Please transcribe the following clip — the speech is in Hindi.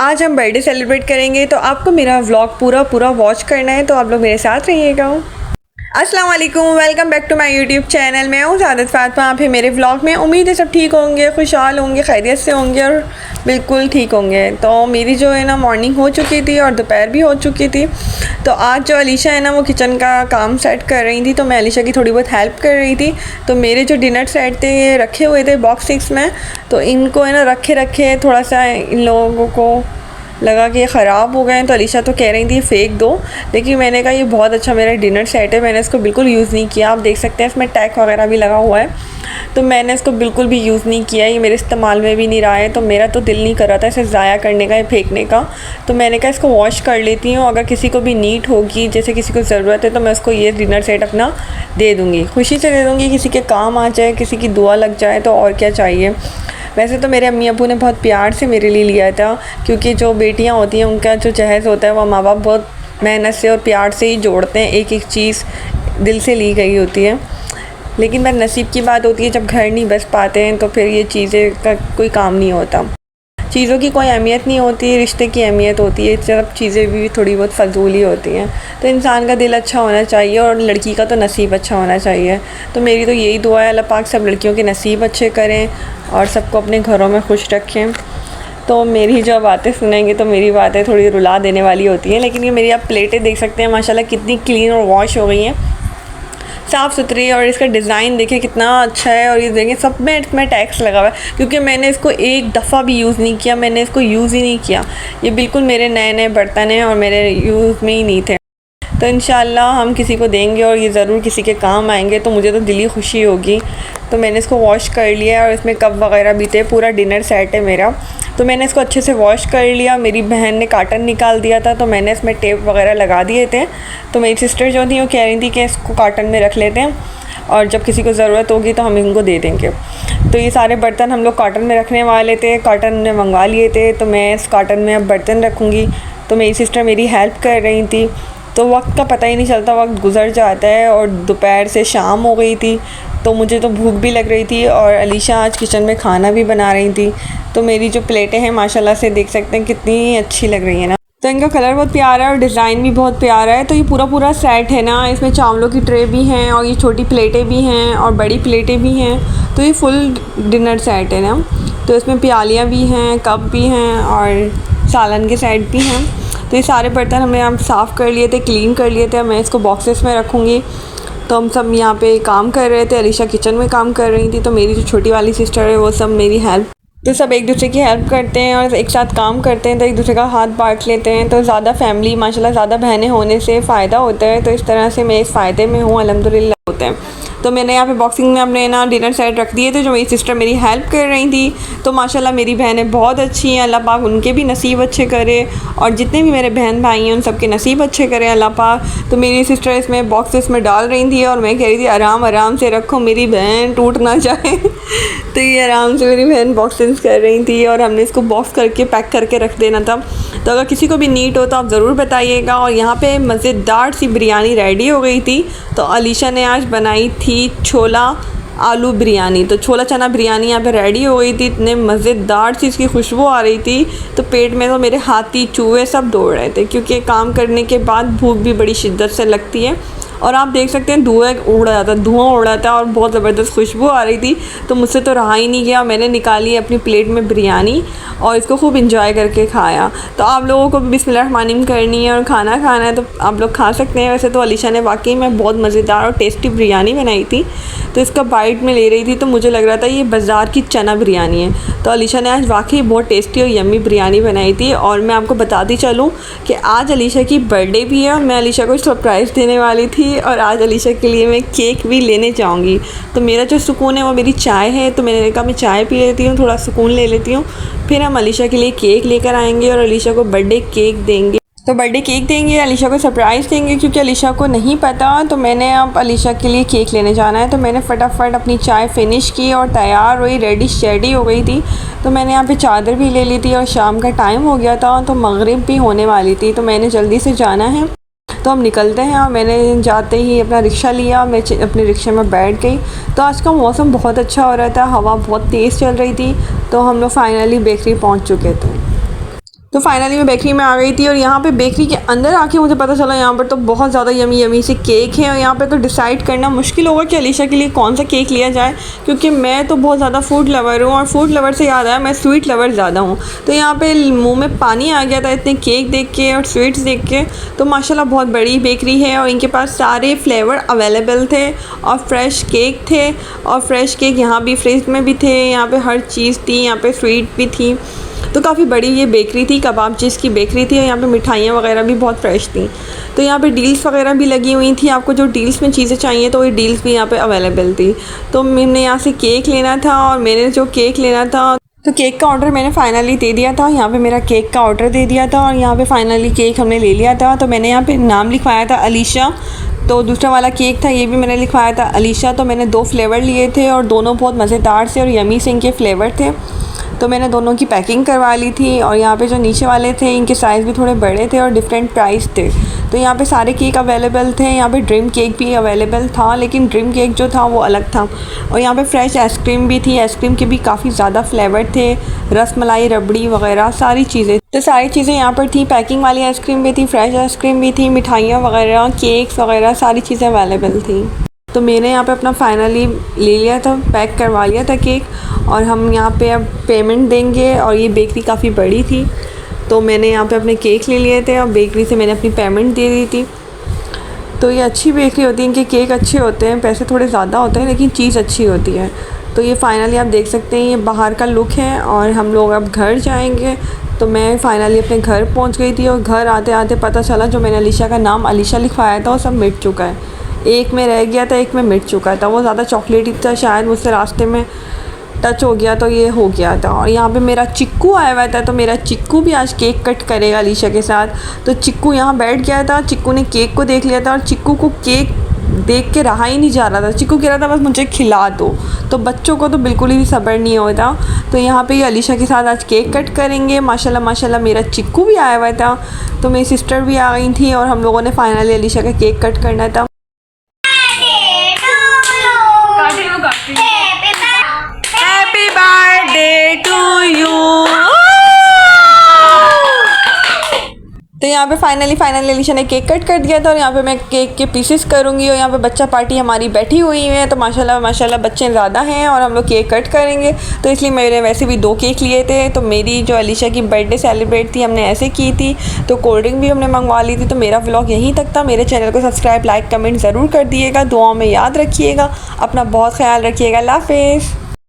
आज हम बर्थडे सेलिब्रेट करेंगे, तो आपको मेरा व्लॉग पूरा वॉच करना है, तो आप लोग मेरे साथ रहिएगा। अस्सलाम वालेकुम, welcome back to my YouTube channel. मैं हूँ सादत फातिमा। आप हैं मेरे व्लॉग में। उम्मीद है सब ठीक होंगे, खुशहाल होंगे, खैरियत से होंगे और बिल्कुल ठीक होंगे। तो मेरी जो है ना मॉर्निंग हो चुकी थी और दोपहर भी हो चुकी थी। तो आज जो अलीशा है ना वो किचन का काम सेट कर रही थी, तो मैं अलीशा की थोड़ी बहुत हेल्प कर रही थी। तो मेरे जो डिनर सेट थे ये रखे हुए थे बॉक्स में, तो इनको है ना रखे थोड़ा सा इन लोगों को लगा कि ये ख़राब हो गए हैं। तो अलीशा तो कह रही थी फेंक दो, लेकिन मैंने कहा ये बहुत अच्छा मेरा डिनर सेट है, मैंने इसको बिल्कुल यूज़ नहीं किया। आप देख सकते हैं इसमें टैग वगैरह भी लगा हुआ है, तो मैंने इसको बिल्कुल भी यूज़ नहीं किया। ये मेरे इस्तेमाल में भी नहीं रहा है, तो मेरा तो दिल नहीं कर रहा था इसे ज़ाया करने का या फेंकने का। तो मैंने कहा इसको वॉश कर लेती हूँ, अगर किसी को भी नीड होगी, जैसे किसी को ज़रूरत है, तो मैं उसको ये डिनर सेट अपना दे दूँगी, खुशी से दे दूँगी। किसी के काम आ जाए, किसी की दुआ लग जाए, तो और क्या चाहिए। वैसे तो मेरे अम्मी अब्बू ने बहुत प्यार से मेरे लिए लिया था, क्योंकि जो बेटियां होती हैं उनका जो जहेज़ होता है वो माँ बाप बहुत मेहनत से और प्यार से ही जोड़ते हैं, एक एक चीज़ दिल से ली गई होती है। लेकिन बस नसीब की बात होती है, जब घर नहीं बस पाते हैं तो फिर ये चीज़ें का कोई काम नहीं होता। चीज़ों की कोई अहमियत नहीं होती, रिश्ते की अहमियत होती है। सब चीज़ें भी थोड़ी बहुत फजूल ही होती हैं। तो इंसान का दिल अच्छा होना चाहिए और लड़की का तो नसीब अच्छा होना चाहिए। तो मेरी तो यही दुआ है, अल्लाह पाक सब लड़कियों के नसीब अच्छे करें और सबको अपने घरों में खुश रखें। तो मेरी जो बातें सुनेंगे तो मेरी बातें थोड़ी रुला देने वाली होती हैं, लेकिन ये मेरी आप प्लेटें देख सकते हैं माशाल्लाह कितनी क्लीन और वॉश हो गई हैं, साफ़ सुथरी। और इसका डिज़ाइन देखिए कितना अच्छा है। और ये देखें सब में इसमें टैक्स लगा हुआ है, क्योंकि मैंने इसको एक दफ़ा भी यूज़ नहीं किया, मैंने इसको यूज़ ही नहीं किया। ये बिल्कुल मेरे नए नए बर्तन हैं और मेरे यूज़ में ही नहीं थे। तो इंशाल्लाह हम किसी को देंगे और ये ज़रूर किसी के काम आएंगे, तो मुझे तो दिली खुशी होगी। तो मैंने इसको वॉश कर लिया और इसमें कप वगैरह भी थे, पूरा डिनर सेट है मेरा। तो मैंने इसको अच्छे से वॉश कर लिया। मेरी बहन ने काटन निकाल दिया था, तो मैंने इसमें टेप वगैरह लगा दिए थे। तो मेरी सिस्टर जो थी वो कह रही थी कि इसको काटन में रख लेते हैं और जब किसी को ज़रूरत होगी तो हम इनको दे देंगे। तो ये सारे बर्तन हम लोग काटन में रखने वाले थे, काटन में मंगवा लिए थे। तो मैं इस काटन में अब बर्तन रखूँगी। तो मेरी सिस्टर मेरी हेल्प कर रही थी। तो वक्त का पता ही नहीं चलता, वक्त गुज़र जाता है और दोपहर से शाम हो गई थी। तो मुझे तो भूख भी लग रही थी और अलीशा आज किचन में खाना भी बना रही थी। तो मेरी जो प्लेटें हैं माशाल्लाह से देख सकते हैं कितनी अच्छी लग रही है ना। तो इनका कलर बहुत प्यारा है और डिज़ाइन भी बहुत प्यारा है। तो ये पूरा सेट है ना, इसमें चावलों की ट्रे भी हैं और ये छोटी प्लेटें भी हैं और बड़ी प्लेटें भी हैं। तो ये फुल डिनर सेट है ना। तो इसमें प्यालियाँ भी हैं, कप भी हैं और सालन के सेट भी हैं। तो ये सारे बर्तन हमने यहाँ साफ़ कर लिए थे, क्लीन कर लिए थे। मैं इसको बॉक्सेस में रखूँगी। तो हम सब यहाँ पे काम कर रहे थे, अलीशा किचन में काम कर रही थी। तो मेरी जो छोटी वाली सिस्टर है वो सब मेरी हेल्प, तो सब एक दूसरे की हेल्प करते हैं और एक साथ काम करते हैं, तो एक दूसरे का हाथ बांट लेते हैं। तो ज़्यादा फैमिली माशाल्लाह ज़्यादा बहनें होने से फ़ायदा होता है। तो इस तरह से मैं इस फ़ायदे में हूँ, अल्हम्दुलिल्लाह होते हैं। तो मैंने यहाँ पे बॉक्सिंग में अपने ना डिनर सेट रख दिए थे, जो मेरी सिस्टर मेरी हेल्प कर रही थी। तो माशाल्लाह मेरी बहनें बहुत अच्छी हैं, अल्लाह पाक उनके भी नसीब अच्छे करे और जितने भी मेरे बहन भाई हैं उन सबके नसीब अच्छे करे अल्लाह पाक। तो मेरी सिस्टर इसमें बॉक्सेस में डाल रही थी और मैं कह रही थी आराम से रखो, मेरी बहन टूट ना जाए। तो ये आराम से मेरी बहन बॉक्सेस कर रही थी और हमने इसको बॉक्स करके पैक करके रख देना था। तो अगर किसी को भी नीड हो तो आप ज़रूर बताइएगा। और यहाँ पे मज़ेदार सी बिरयानी रेडी हो गई थी। तो अलीशा ने आज बनाई थी छोला आलू बिरयानी। तो छोला चना बिरयानी यहाँ पे रेडी हो गई थी। इतने मज़ेदार सी इसकी खुशबू आ रही थी, तो पेट में तो मेरे हाथी चूहे सब दौड़ रहे थे, क्योंकि काम करने के बाद भूख भी बड़ी शिद्दत से लगती है। और आप देख सकते हैं धुआं उड़ रहा था और बहुत ज़बरदस्त खुशबू आ रही थी। तो मुझसे तो रहा ही नहीं गया, मैंने निकाली अपनी प्लेट में बिरयानी और इसको खूब इंजॉय करके खाया। तो आप लोगों को भी बिस्मिल्लाहिर्रहमानिर्रहीम करनी है और खाना खाना है तो आप लोग खा सकते हैं। वैसे तो अलीशा ने वाकई में बहुत मज़ेदार और टेस्टी बिरयानी बनाई थी। तो इसका बाइट में ले रही थी तो मुझे लग रहा था ये बाज़ार की चना बिरयानी है। तो अलीशा ने आज वाकई बहुत टेस्टी और यम्मी बिरयानी बनाई थी। और मैं आपको बताती चलूँ कि आज अलीशा की बर्थडे भी है और मैं अलीशा को सरप्राइज़ देने वाली थी और आज अलीशा के लिए मैं केक भी लेने जाऊंगी। तो मेरा जो सुकून है वो मेरी चाय है। तो मैंने कहा मैं चाय पी लेती हूँ, थोड़ा सुकून ले लेती हूँ, फिर हम अलीशा के लिए केक लेकर आएंगे और अलीशा को बर्थडे केक देंगे। तो बर्थडे केक देंगे, अलीशा को सरप्राइज़ देंगे, क्योंकि अलीशा को नहीं पता। तो मैंने अब अलीशा के लिए केक लेने जाना है। तो मैंने फटाफट अपनी चाय फिनिश की और तैयार हुई, रेडी शेडी हो गई थी। तो मैंने यहाँ पे चादर भी ले ली थी और शाम का टाइम हो गया था, तो मगरिब भी होने वाली थी। तो मैंने जल्दी से जाना है, तो हम निकलते हैं। और मैंने जाते ही अपना रिक्शा लिया, मैं अपने रिक्शे में बैठ गई। तो आज का मौसम बहुत अच्छा हो रहा था, हवा बहुत तेज़ चल रही थी। तो हम लोग फाइनली बेकरी पहुँच चुके थे। तो फाइनली मैं बेकरी में आ गई थी और यहाँ पे बेकरी के अंदर आके मुझे पता चला यहाँ पर तो बहुत ज़्यादा यमी यमी से केक है और यहाँ पे तो डिसाइड करना मुश्किल होगा कि अलीशा के लिए कौन सा केक लिया जाए, क्योंकि मैं तो बहुत ज़्यादा फूड लवर हूँ और फूड लवर से याद आया मैं स्वीट लवर ज़्यादा हूँ। तो यहाँ पे मुँह में पानी आ गया था इतने केक देख के और स्वीट्स देख के। तो माशाल्लाह बहुत बड़ी बेकरी है और इनके पास सारे फ्लेवर अवेलेबल थे और फ्रेश केक थे और फ्रेश केक यहाँ भी फ्रिज में भी थे, यहाँ पे हर चीज़ थी, यहाँ पे स्वीट भी थी। तो काफ़ी बड़ी ये बेकरी थी, कबाब चीज़ की बेकरी थी और यहाँ पे मिठाइयाँ वगैरह भी बहुत फ्रेश थी। तो यहाँ पे डील्स वगैरह भी लगी हुई थी, आपको जो डील्स में चीज़ें चाहिए तो ये डील्स भी यहाँ पे अवेलेबल थी। तो मैंने यहाँ से केक लेना था और मैंने जो केक लेना था तो केक का ऑर्डर मैंने फ़ाइनली दे दिया था। यहाँ पे मेरा केक का ऑर्डर दे दिया था और यहाँ पे फ़ाइनली केक हमने ले लिया था। तो मैंने यहाँ पे नाम लिखवाया था अलीशा, तो दूसरा वाला केक था ये भी मैंने लिखवाया था अलीशा। तो मैंने 2 फ्लेवर लिए थे और दोनों बहुत मज़ेदार से और यमी से इनके फ्लेवर थे। तो मैंने दोनों की पैकिंग करवा ली थी और यहाँ पे जो नीचे वाले थे इनके साइज़ भी थोड़े बड़े थे और डिफरेंट प्राइस थे। तो यहाँ पे सारे केक अवेलेबल थे, यहाँ पे ड्रीम केक भी अवेलेबल था, लेकिन ड्रीम केक जो था वो अलग था। और यहाँ पे फ्रेश आइसक्रीम भी थी, आइसक्रीम के भी काफ़ी ज़्यादा फ्लेवर थे, रसमलाई, रबड़ी वगैरह सारी चीज़ें। तो सारी चीज़ें यहाँ पर थी, पैकिंग वाली आइसक्रीम भी थी, फ्रेश आइसक्रीम भी थी, मिठाइयाँ वगैरह, केक्स वगैरह सारी चीज़ें अवेलेबल थी। तो मैंने यहाँ पे अपना फ़ाइनली ले लिया था, पैक करवा लिया था केक और हम यहाँ पे अब पेमेंट देंगे। और ये बेकरी काफ़ी बड़ी थी तो मैंने यहाँ पे अपने केक ले लिए थे और बेकरी से मैंने अपनी पेमेंट दे दी थी। तो ये अच्छी बेकरी होती है, इनके केक अच्छे होते हैं, पैसे थोड़े ज़्यादा होते हैं लेकिन चीज़ अच्छी होती है। तो ये फ़ाइनली आप देख सकते हैं ये बाहर का लुक है और हम लोग अब घर जाएंगे। तो मैं फ़ाइनली अपने घर पहुंच गई थी और घर आते आते पता चला जो मैंने अलीशा का नाम अलीशा लिखवाया था वो सब मिट चुका है। एक में रह गया था, एक में मिट चुका था, वो ज़्यादा चॉकलेटी था, शायद मुझसे रास्ते में टच हो गया तो ये हो गया था। और यहाँ पे मेरा चिक्कू आया हुआ था तो मेरा चिक्कू भी आज केक कट करेगा अलीशा के साथ। तो चिक्कू यहाँ बैठ गया था, चिक्कू ने केक को देख लिया था और चिक्कू को केक देख के रहा ही नहीं जा रहा था। चिक्कू कह रहा था बस मुझे खिला दो। तो बच्चों को तो बिल्कुल ही सब्र नहीं होता। तो यहाँ पे ये अलीशा के साथ आज केक कट करेंगे। माशाल्लाह माशाल्लाह मेरा चिक्कू भी आया हुआ था, तो मेरी सिस्टर भी आ गई थी और हम लोगों ने फाइनली अलीशा का केक कट करना था। Happy birthday to you. तो यहाँ पे फाइनली अलीशा ने केक कट कर दिया था और यहाँ पे मैं केक के पीसेस करूँगी और यहाँ पे बच्चा पार्टी हमारी बैठी हुई है। तो माशाल्लाह माशाल्लाह बच्चे ज़्यादा हैं और हम लोग केक कट करेंगे। तो इसलिए मैंने वैसे भी 2 केक लिए थे। तो मेरी जो अलीशा की बर्थडे सेलिब्रेट थी हमने ऐसे की थी, तो कोल्ड ड्रिंक भी हमने मंगवा ली थी। तो मेरा व्लॉग यहीं तक था। मेरे चैनल को सब्सक्राइब, लाइक, कमेंट ज़रूर कर दिएगा, दुआओं में याद रखिएगा, अपना बहुत ख्याल रखिएगा। अल्लाह हाफ़िज़।